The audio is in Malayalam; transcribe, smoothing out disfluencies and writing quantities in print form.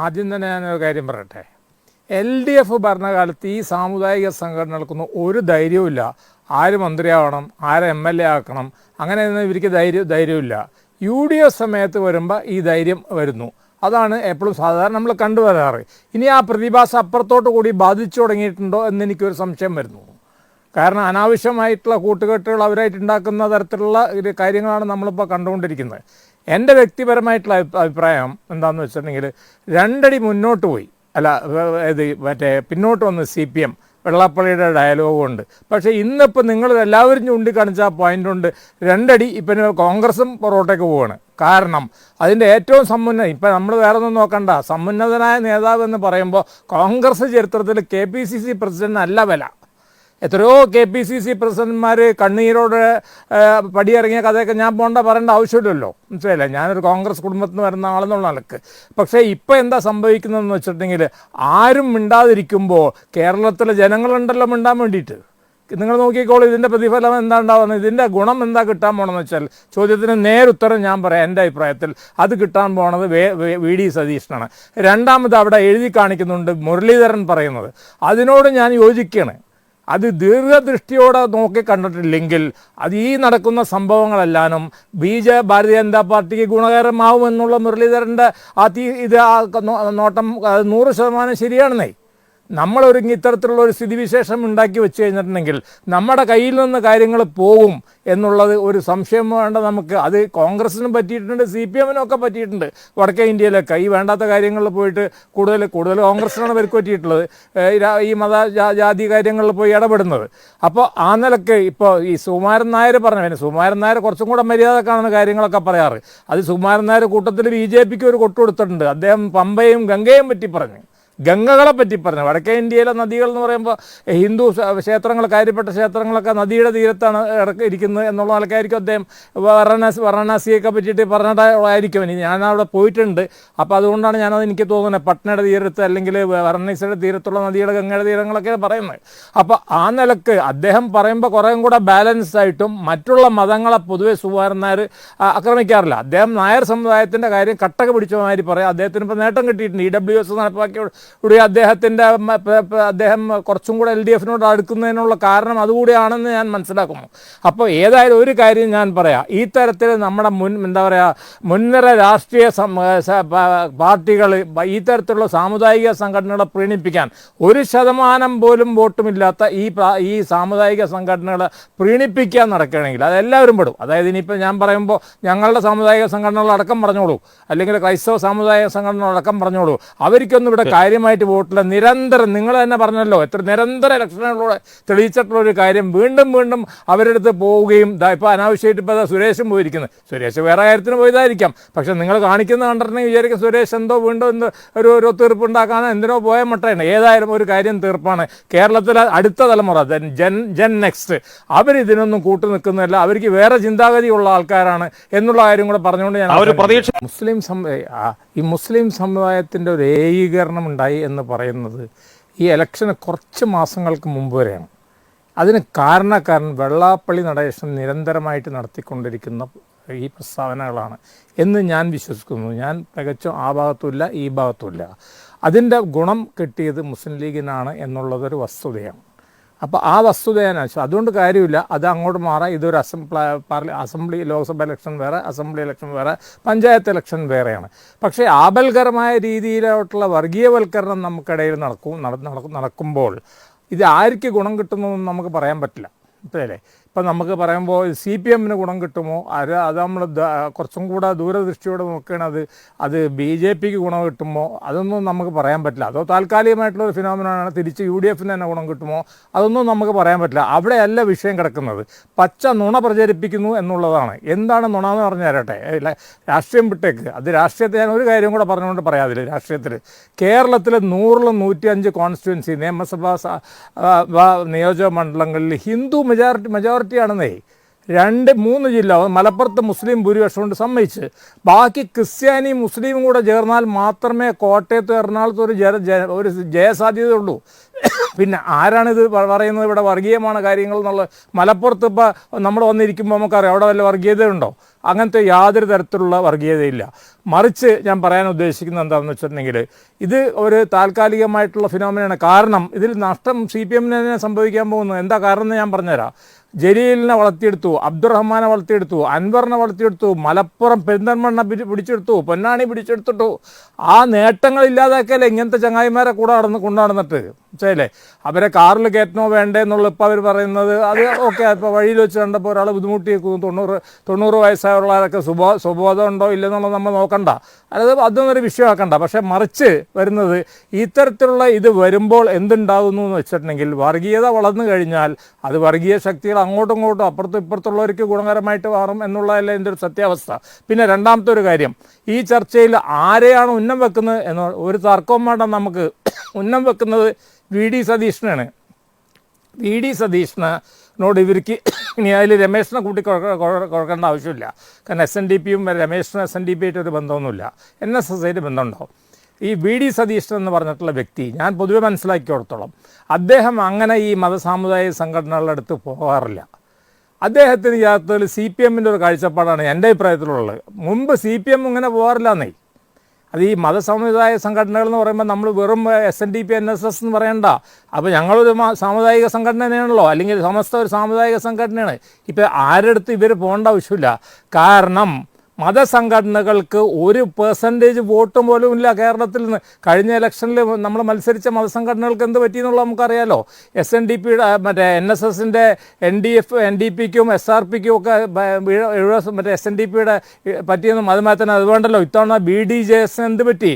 ആദ്യം തന്നെ ഞാനൊരു കാര്യം പറയട്ടെ. LDF ഭരണകാലത്ത് ഈ സാമുദായിക സംഘടനകൾക്കൊന്നും ഒരു ധൈര്യവുമില്ല. ആര് മന്ത്രിയാവണം, ആരെ MLA ആക്കണം, അങ്ങനെയൊന്നും ഇവർക്ക് ധൈര്യമില്ല. UDF സമയത്ത് വരുമ്പോൾ ഈ ധൈര്യം വരുന്നു. അതാണ് എപ്പോഴും സാധാരണ നമ്മൾ കണ്ടുവരാറ്. ഇനി ആ പ്രതിഭാസം അപ്പുറത്തോട്ട് കൂടി ബാധിച്ചു തുടങ്ങിയിട്ടുണ്ടോ എന്നെനിക്കൊരു സംശയം വരുന്നു. കാരണം അനാവശ്യമായിട്ടുള്ള കൂട്ടുകെട്ടുകൾ അവരായിട്ടുണ്ടാക്കുന്ന തരത്തിലുള്ള കാര്യങ്ങളാണ് നമ്മളിപ്പോൾ കണ്ടുകൊണ്ടിരിക്കുന്നത്. എൻ്റെ വ്യക്തിപരമായിട്ടുള്ള അഭിപ്രായം എന്താണെന്ന് വെച്ചിട്ടുണ്ടെങ്കിൽ 2 അടി മുന്നോട്ട് പോയി, പിന്നോട്ട് വന്ന് CPM വെള്ളാപ്പള്ളിയുടെ ഡയലോഗ് ഉണ്ട്. പക്ഷേ ഇന്നിപ്പോൾ നിങ്ങൾ എല്ലാവരും ചൂണ്ടിക്കാണിച്ച ആ പോയിൻ്റ് കൊണ്ട് 2 അടി ഇപ്പം കോൺഗ്രസും പുറകോട്ടേക്ക് പോവുകയാണ്. കാരണം അതിൻ്റെ ഏറ്റവും ഇപ്പം നമ്മൾ വേറെ ഒന്നും നോക്കണ്ട, സമുന്നതനായ നേതാവ് എന്ന് പറയുമ്പോൾ കോൺഗ്രസ് ചരിത്രത്തിൽ KPCC പ്രസിഡന്റ് അല്ല വില. എത്രയോ KPCC പ്രസിഡന്റ്മാർ കണ്ണീരോട് പടിയിറങ്ങിയ കഥയൊക്കെ ഞാൻ പറയേണ്ട ആവശ്യമില്ലല്ലോ, മനസ്സിലായില്ല. ഞാനൊരു കോൺഗ്രസ് കുടുംബത്തിൽ നിന്ന് വരുന്ന ആളെന്നുള്ള നിലക്ക്. പക്ഷേ ഇപ്പോൾ എന്താ സംഭവിക്കുന്നതെന്ന് വെച്ചിട്ടുണ്ടെങ്കിൽ, ആരും മിണ്ടാതിരിക്കുമ്പോൾ കേരളത്തിലെ ജനങ്ങളുണ്ടല്ലോ മിണ്ടാൻ വേണ്ടിയിട്ട്. നിങ്ങൾ നോക്കിക്കോളൂ, ഇതിൻ്റെ പ്രതിഫലം എന്താ ഉണ്ടാവുന്നത്, ഇതിൻ്റെ ഗുണം എന്താ കിട്ടാൻ പോകണമെന്ന് വെച്ചാൽ ചോദ്യത്തിന് നേരുത്തരം ഞാൻ പറയാം. എൻ്റെ അഭിപ്രായത്തിൽ അത് കിട്ടാൻ പോണത് VD സതീശനാണ്. രണ്ടാമത് അവിടെ എഴുതി കാണിക്കുന്നുണ്ട് മുരളീധരൻ പറയുന്നത്, അതിനോട് ഞാൻ യോജിക്കുകയാണ്. അത് ദീർഘദൃഷ്ടിയോടെ നോക്കി കണ്ടിട്ടില്ലെങ്കിൽ അത് ഈ നടക്കുന്ന സംഭവങ്ങളെല്ലാനും ഭാരതീയ ജനതാ പാർട്ടിക്ക് ഗുണകരമാവുമെന്നുള്ള മുരളീധരൻ്റെ നോട്ടം 100% ശരിയാണെന്നേ. നമ്മളൊരുങ്ങി ഇത്തരത്തിലുള്ള ഒരു സ്ഥിതിവിശേഷം ഉണ്ടാക്കി വെച്ച് കഴിഞ്ഞിട്ടുണ്ടെങ്കിൽ നമ്മുടെ കയ്യിൽ നിന്ന് കാര്യങ്ങൾ പോകും എന്നുള്ളത് ഒരു സംശയം വേണ്ട നമുക്ക്. അത് കോൺഗ്രസിനും പറ്റിയിട്ടുണ്ട്, CPM ഒക്കെ പറ്റിയിട്ടുണ്ട്. വടക്കേ ഇന്ത്യയിലൊക്കെ ഈ വേണ്ടാത്ത കാര്യങ്ങളിൽ പോയിട്ട് കൂടുതൽ കോൺഗ്രസിനാണ് പേർക്ക് പറ്റിയിട്ടുള്ളത്, ഈ ജാതി കാര്യങ്ങളിൽ പോയി ഇടപെടുന്നത്. അപ്പോൾ ആ നിലക്ക് ഇപ്പോൾ ഈ സുകുമാരൻ നായർ പറഞ്ഞു, സുകുമാരൻ നായർ കുറച്ചും കൂടെ മര്യാദക്കാണെന്ന് കാര്യങ്ങളൊക്കെ പറയാറ്. അത് സുകുമാരൻ നായർ കൂട്ടത്തിൽ BJPക്ക് ഒരു കൊട്ടു കൊടുത്തിട്ടുണ്ട്. അദ്ദേഹം പമ്പയും ഗംഗയും പറ്റി പറഞ്ഞു, ഗംഗകളെ പറ്റി പറഞ്ഞു. വടക്കേ ഇന്ത്യയിലെ നദികൾ എന്ന് പറയുമ്പോൾ ഹിന്ദു ക്ഷേത്രങ്ങൾ, കാര്യപ്പെട്ട ക്ഷേത്രങ്ങളൊക്കെ നദിയുടെ തീരത്താണ് ഇരിക്കുന്നത് എന്നുള്ള നിലക്കായിരിക്കും അദ്ദേഹം വാരണാസിയൊക്കെ പറ്റിയിട്ട് പറഞ്ഞിട്ടായിരിക്കും. ഇനി ഞാനവിടെ പോയിട്ടുണ്ട്, അപ്പോൾ അതുകൊണ്ടാണ് ഞാനത് എനിക്ക് തോന്നുന്നത് പട്നയുടെ തീരത്ത് അല്ലെങ്കിൽ വാരണാസിയുടെ തീരത്തുള്ള നദിയുടെ ഗംഗയുടെ തീരങ്ങളൊക്കെ പറയുന്നത്. അപ്പോൾ ആ നിലക്ക് അദ്ദേഹം പറയുമ്പോൾ കുറേയും കൂടെ ബാലൻസ് ആയിട്ടും മറ്റുള്ള മതങ്ങളെ പൊതുവെ സുകുമാരൻ നായർ ആക്രമിക്കാറില്ല. അദ്ദേഹം നായർ സമുദായത്തിൻ്റെ കാര്യം കട്ടക പിടിച്ച മാതിരി പറയാം. അദ്ദേഹത്തിന് ഇപ്പോൾ നേട്ടം കിട്ടിയിട്ടുണ്ട്. EWS നടപ്പാക്കിയ അദ്ദേഹം കുറച്ചും കൂടെ LDFനോട് അടുക്കുന്നതിനുള്ള കാരണം അതുകൂടിയാണെന്ന് ഞാൻ മനസ്സിലാക്കുന്നു. അപ്പോൾ ഏതായാലും ഒരു കാര്യം ഞാൻ പറയാം, ഈ തരത്തിൽ നമ്മുടെ മുൻനിര രാഷ്ട്രീയ പാർട്ടികൾ ഈ തരത്തിലുള്ള സാമുദായിക സംഘടനകളെ പ്രീണിപ്പിക്കാൻ 1% പോലും വോട്ടുമില്ലാത്ത ഈ സാമുദായിക സംഘടനകളെ പ്രീണിപ്പിക്കാൻ നടക്കുകയാണെങ്കിൽ അതെല്ലാവരും പെടും. അതായത് ഇനിയിപ്പോൾ ഞാൻ പറയുമ്പോൾ ഞങ്ങളുടെ സാമുദായിക സംഘടനകളടക്കം പറഞ്ഞോളൂ, അല്ലെങ്കിൽ ക്രൈസ്തവ സാമുദായിക സംഘടനകളടക്കം പറഞ്ഞോളൂ, അവർക്കൊന്നും ഇവിടെ കാര്യമായിട്ട് വോട്ടില്ല. നിരന്തരം നിങ്ങൾ തന്നെ പറഞ്ഞല്ലോ, എത്ര നിരന്തര ഇലക്ഷനുകളിലൂടെ തെളിയിച്ചിട്ടുള്ളൊരു കാര്യം വീണ്ടും അവരെടുത്ത് പോവുകയും ഇപ്പോൾ അനാവശ്യമായിട്ട് ഇപ്പോൾ സുരേഷും പോയിരിക്കുന്നത്. സുരേഷ് വേറെ കാര്യത്തിന് പോയതായിരിക്കാം, പക്ഷെ നിങ്ങൾ കാണിക്കുന്ന കണ്ടിട്ടുണ്ടെങ്കിൽ വിചാരിക്കും സുരേഷ് വീണ്ടും ഒരു തീർപ്പുണ്ടാക്കാൻ എന്തിനോ പോയ മട്ടാണ്. ഏതായാലും ഒരു കാര്യം തീർപ്പാണ്, കേരളത്തിലെ അടുത്ത തലമുറ ജൻ നെക്സ്റ്റ് അവരിതിനൊന്നും കൂട്ടു നിൽക്കുന്നില്ല, അവർക്ക് വേറെ ചിന്താഗതിയുള്ള ആൾക്കാരാണ് എന്നുള്ള കാര്യം കൂടെ പറഞ്ഞുകൊണ്ട് ഞാൻ മുസ്ലിം സമുദായത്തിൻ്റെ ഒരു ഏകീകരണം ഉണ്ടായി എന്ന് പറയുന്നത് ഈ ഇലക്ഷന് കുറച്ച് മാസങ്ങൾക്ക് മുമ്പ് വരെയാണ്. അതിന് കാരണക്കാരൻ വെള്ളാപ്പള്ളി നടേശൻ നിരന്തരമായിട്ട് നടത്തിക്കൊണ്ടിരിക്കുന്ന ഈ പ്രസ്താവനകളാണ് എന്ന് ഞാൻ വിശ്വസിക്കുന്നു. ഞാൻ തികച്ചും ആ ഭാഗത്തുമില്ല ഈ ഭാഗത്തുമില്ല. അതിൻ്റെ ഗുണം കിട്ടിയത് മുസ്ലിം ലീഗിനാണ് എന്നുള്ളതൊരു വസ്തുതയാണ്. അപ്പോൾ ആ വസ്തുതയാണ്, അതുകൊണ്ട് കാര്യമില്ല, അത് അങ്ങോട്ട് മാറാം. ഇതൊരു അസംബ്ലി ലോക്സഭ ഇലക്ഷൻ വേറെ, അസംബ്ലി ഇലക്ഷൻ വേറെ, പഞ്ചായത്ത് ഇലക്ഷൻ വേറെയാണ്. പക്ഷേ ആപൽകരമായ രീതിയിലോട്ടുള്ള വർഗീയവൽക്കരണം നമുക്കിടയിൽ നടക്കുമ്പോൾ ഇത് ആർക്ക് ഗുണം കിട്ടുന്നതെന്ന് നമുക്ക് പറയാൻ പറ്റില്ല, അല്ലേ? ഇപ്പം നമുക്ക് പറയുമ്പോൾ CPMന് ഗുണം കിട്ടുമോ, അത് നമ്മൾ കുറച്ചും കൂടെ ദൂരദൃഷ്ടിയോടെ നോക്കുകയാണ്. അത് BJPക്ക് ഗുണം കിട്ടുമോ, അതൊന്നും നമുക്ക് പറയാൻ പറ്റില്ല. അതോ താൽക്കാലികമായിട്ടുള്ളൊരു ഫിനോമിനാണ്, തിരിച്ച് UDFന് തന്നെ ഗുണം കിട്ടുമോ, അതൊന്നും നമുക്ക് പറയാൻ പറ്റില്ല. അവിടെയല്ല വിഷയം കിടക്കുന്നത്. പച്ച നുണ പ്രചരിപ്പിക്കുന്നു എന്നുള്ളതാണ്. എന്താണ് നുണ എന്ന് പറഞ്ഞു തരട്ടെ, രാഷ്ട്രീയം വിട്ടേക്ക്. അത് രാഷ്ട്രീയത്തെ ഞാൻ ഒരു കാര്യം കൂടെ പറഞ്ഞുകൊണ്ട് പറയാതില്ല. രാഷ്ട്രീയത്തിൽ കേരളത്തിൽ 100-ൽ 105 കോൺസ്റ്റിറ്റ്യുവൻസി നിയമസഭാ നിയോജക മണ്ഡലങ്ങളിൽ ഹിന്ദു മെജോറിറ്റിയാണെന്നേ. മൂന്ന് ജില്ല മലപ്പുറത്ത് മുസ്ലിം ഭൂരിപക്ഷം കൊണ്ട് സമ്മതിച്ച്, ബാക്കി ക്രിസ്ത്യാനി മുസ്ലിമും കൂടെ ചേർന്നാൽ മാത്രമേ കോട്ടയത്ത് എറണാകുളത്ത് ഒരു ജയസാധ്യതയുള്ളൂ. പിന്നെ ആരാണിത് പറയുന്നത് ഇവിടെ വർഗീയമാണ് കാര്യങ്ങൾ എന്നുള്ളത്? മലപ്പുറത്ത് ഇപ്പോൾ നമ്മൾ വന്നിരിക്കുമ്പോൾ നമുക്കറിയാം അവിടെ വല്ല വർഗീയതയുണ്ടോ? അങ്ങനത്തെ യാതൊരു തരത്തിലുള്ള വർഗീയതയില്ല. മറിച്ച് ഞാൻ പറയാൻ ഉദ്ദേശിക്കുന്നത് എന്താണെന്ന് വെച്ചിട്ടുണ്ടെങ്കിൽ, ഇത് ഒരു താൽക്കാലികമായിട്ടുള്ള ഫിനോമിനയാണ്. കാരണം ഇതിൽ നഷ്ടം CPM തന്നെ സംഭവിക്കാൻ പോകുന്നു. എന്താ കാരണം എന്ന് ഞാൻ പറഞ്ഞുതരാം. ജലീലിനെ വളർത്തിയെടുത്തു, അബ്ദുറഹ്മാനെ വളർത്തിയെടുത്തു, അൻവറിനെ വളർത്തിയെടുത്തു, മലപ്പുറം പെരിന്തൽമണ്ണ പിടിച്ചെടുത്തു, പൊന്നാനി പിടിച്ചെടുത്തിട്ടു. ആ നേട്ടങ്ങളില്ലാതാക്കിയാലേ ഇങ്ങനത്തെ ചങ്ങായിമാരെ കൂടെ കൊണ്ടുനടന്നിട്ട് മനസ്സിലായില്ലേ? അവരെ കാറിൽ കയറ്റണോ വേണ്ടേ എന്നുള്ള ഇപ്പോൾ അവർ പറയുന്നത് അത് ഓക്കെ. ഇപ്പോൾ വഴിയിൽ വെച്ച് കണ്ടപ്പോൾ ഒരാൾ ബുദ്ധിമുട്ടിയേക്കുന്നു, 90 വയസ്സായുള്ളവരൊക്കെ സ്വബോധം ഉണ്ടോ ഇല്ലെന്നുള്ളത് നമ്മൾ നോക്കണ്ട, അതൊന്നും ഒരു വിഷയമാക്കണ്ട. പക്ഷേ മറിച്ച് വരുന്നത് ഇത്തരത്തിലുള്ള ഇത് വരുമ്പോൾ എന്തുണ്ടാകുന്നു എന്ന് വെച്ചിട്ടുണ്ടെങ്കിൽ, വർഗീയത വളർന്നു കഴിഞ്ഞാൽ അത് വർഗീയ ശക്തികൾ അങ്ങോട്ടും ഇങ്ങോട്ടും അപ്പുറത്തും ഇപ്പുറത്തുള്ളവർക്ക് ഗുണകരമായിട്ട് മാറും എന്നുള്ളതല്ല എൻ്റെ ഒരു സത്യാവസ്ഥ. പിന്നെ രണ്ടാമത്തെ ഒരു കാര്യം, ഈ ചർച്ചയിൽ ആരെയാണ് ഉന്നം വെക്കുന്നത് എന്ന് ഒരു തർക്കവും വേണ്ട. നമുക്ക് ഉന്നം വെക്കുന്നത് VD സതീശനാണ്. VD സതീശനോട് ഇവർക്ക് ഇനി അതിൽ രമേശിനെ കൂട്ടി കൊടുക്കേണ്ട ആവശ്യമില്ല. കാരണം SNDPയും രമേശിനും SNDP ആയിട്ട് ഒരു ബന്ധമൊന്നുമില്ല, NSS ആയിട്ട് ബന്ധമുണ്ടാവും. ഈ VD സതീശൻ എന്ന് പറഞ്ഞിട്ടുള്ള വ്യക്തി ഞാൻ പൊതുവെ മനസ്സിലാക്കിയോടത്തോളം അദ്ദേഹം അങ്ങനെ ഈ മതസാമുദായിക സംഘടനകളുടെ അടുത്ത് പോകാറില്ല. അദ്ദേഹത്തിന് യഥാർത്ഥത്തിൽ CPMൻ്റെ ഒരു കാഴ്ചപ്പാടാണ് എൻ്റെ അഭിപ്രായത്തിലുള്ളത്. മുമ്പ് CPM ഇങ്ങനെ പോകാറില്ലെന്നേ. അത് ഈ മതസമുദായ സംഘടനകൾ എന്ന് പറയുമ്പോൾ നമ്മൾ വെറും SNDP NSS എന്ന് പറയണ്ട. അപ്പോൾ ഞങ്ങളൊരു സാമുദായിക സംഘടന തന്നെയാണല്ലോ, അല്ലെങ്കിൽ സമസ്ത ഒരു സാമുദായിക സംഘടനയാണ്. ഇപ്പോൾ ആരുടെ ഇവർ പോകേണ്ട ആവശ്യമില്ല. കാരണം മതസംഘടനകൾക്ക് 1% വോട്ട് പോലും ഇല്ല കേരളത്തിൽ നിന്ന്. കഴിഞ്ഞ ഇലക്ഷനിൽ നമ്മൾ മത്സരിച്ച മതസംഘടനകൾക്ക് എന്ത് പറ്റിയെന്നുള്ളത് നമുക്കറിയാലോ. SNDPയുടെ മറ്റേ NSSൻ്റെ NDPക്കും SRPക്കും ഒക്കെ മറ്റേ SNDPയുടെ പറ്റിയെന്നും അതുമാതിരി തന്നെ അത് വേണ്ടല്ലോ. ഇത്തവണ BDJS എന്ത് പറ്റി?